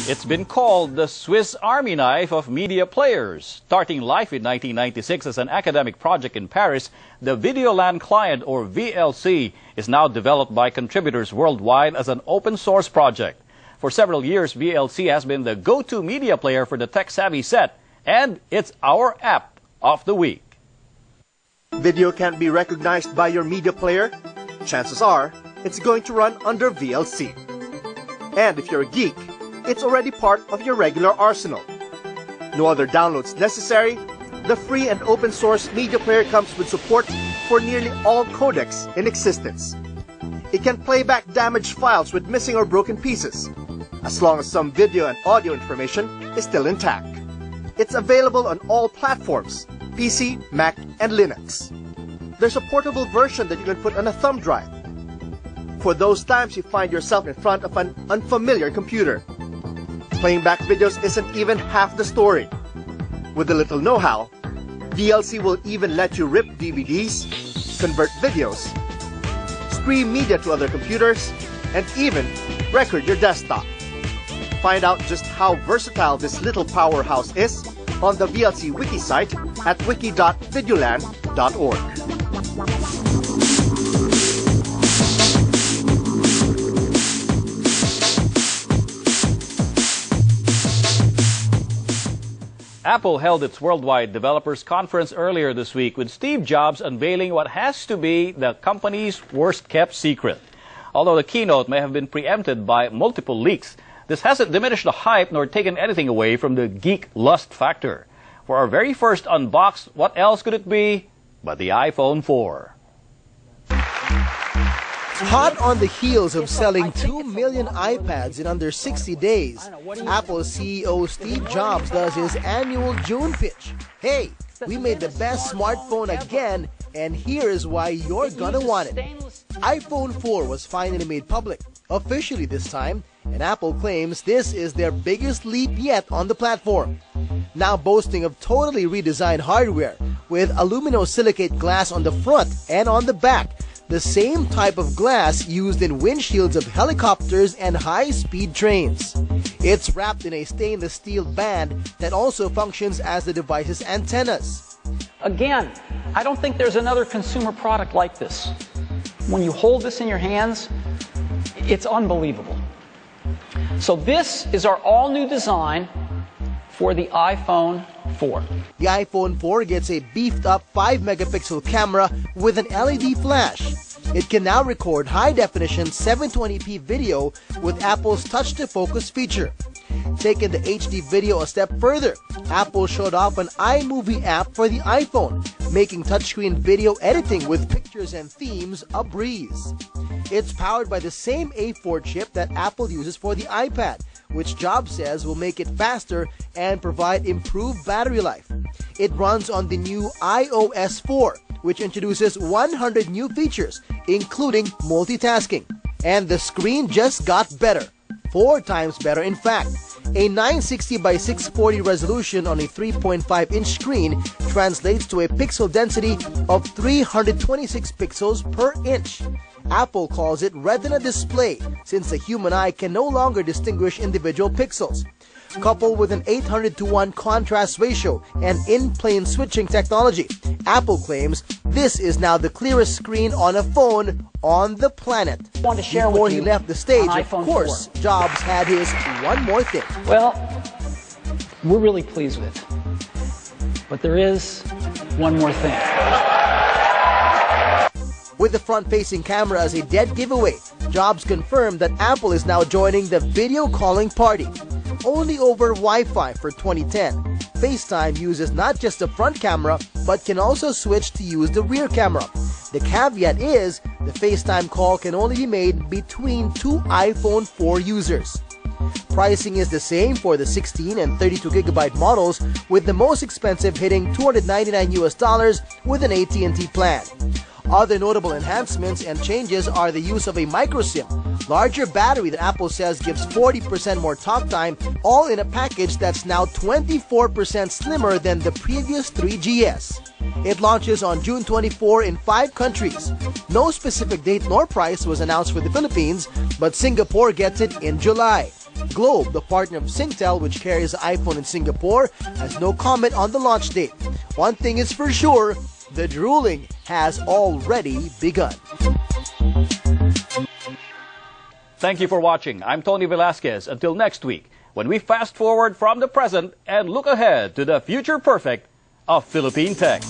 It's been called the Swiss Army knife of media players. Starting life in 1996 as an academic project in Paris, the Videolan client, or VLC, is now developed by contributors worldwide as an open-source project. For several years, VLC has been the go-to media player for the tech-savvy set, and it's our app of the week. Video can't be recognized by your media player? Chances are, it's going to run under VLC. And if you're a geek, it's already part of your regular arsenal. No other downloads necessary. The free and open source media player comes with support for nearly all codecs in existence. It can play back damaged files with missing or broken pieces, as long as some video and audio information is still intact. It's available on all platforms, PC, Mac, and Linux. There's a portable version that you can put on a thumb drive, for those times you find yourself in front of an unfamiliar computer. Playing back videos isn't even half the story. With a little know-how, VLC will even let you rip DVDs, convert videos, stream media to other computers, and even record your desktop. Find out just how versatile this little powerhouse is on the VLC wiki site at wiki.videolan.org. Apple held its Worldwide Developers Conference earlier this week with Steve Jobs unveiling what has to be the company's worst-kept secret. Although the keynote may have been preempted by multiple leaks, this hasn't diminished the hype nor taken anything away from the geek lust factor. For our very first unbox, what else could it be but the iPhone 4? Hot on the heels of selling 2 million iPads in under 60 days, Apple CEO Steve Jobs does his annual June pitch. Hey, we made the best smartphone again, and here's why you're gonna want it. iPhone 4 was finally made public, officially this time, and Apple claims this is their biggest leap yet on the platform. Now boasting of totally redesigned hardware with aluminosilicate glass on the front and on the back, the same type of glass used in windshields of helicopters and high-speed trains. It's wrapped in a stainless steel band that also functions as the device's antennas. Again, I don't think there's another consumer product like this. When you hold this in your hands, it's unbelievable. So this is our all-new design for the iPhone 4. The iPhone 4 gets a beefed-up 5-megapixel camera with an LED flash. It can now record high-definition 720p video with Apple's touch-to-focus feature. Taking the HD video a step further, Apple showed off an iMovie app for the iPhone, making touchscreen video editing with pictures and themes a breeze. It's powered by the same A4 chip that Apple uses for the iPad, which Jobs says will make it faster and provide improved battery life. It runs on the new iOS 4, which introduces 100 new features, including multitasking. And the screen just got better. 4 times better, in fact. A 960 by 640 resolution on a 3.5-inch screen translates to a pixel density of 326 pixels per inch. Apple calls it Retina display, since the human eye can no longer distinguish individual pixels. Coupled with an 800:1 contrast ratio and in-plane switching technology, Apple claims this is now the clearest screen on a phone on the planet. Before he left the stage, of course, Jobs had his one more thing. Well, we're really pleased with it. But there is one more thing. With the front-facing camera as a dead giveaway, Jobs confirmed that Apple is now joining the video calling party. Only over Wi-Fi for 2010. FaceTime uses not just the front camera, but can also switch to use the rear camera. The caveat is, the FaceTime call can only be made between 2 iPhone 4 users. Pricing is the same for the 16 and 32GB models, with the most expensive hitting $299 with an AT&T plan. Other notable enhancements and changes are the use of a microSIM, larger battery that Apple says gives 40% more talk time, all in a package that's now 24% slimmer than the previous 3GS. It launches on June 24 in 5 countries. No specific date nor price was announced for the Philippines, but Singapore gets it in July. Globe, the partner of Singtel, which carries the iPhone in Singapore, has no comment on the launch date. One thing is for sure, the drooling has already begun. Thank you for watching. I'm Tony Velasquez. Until next week, when we fast forward from the present and look ahead to the future perfect of Philippine tech.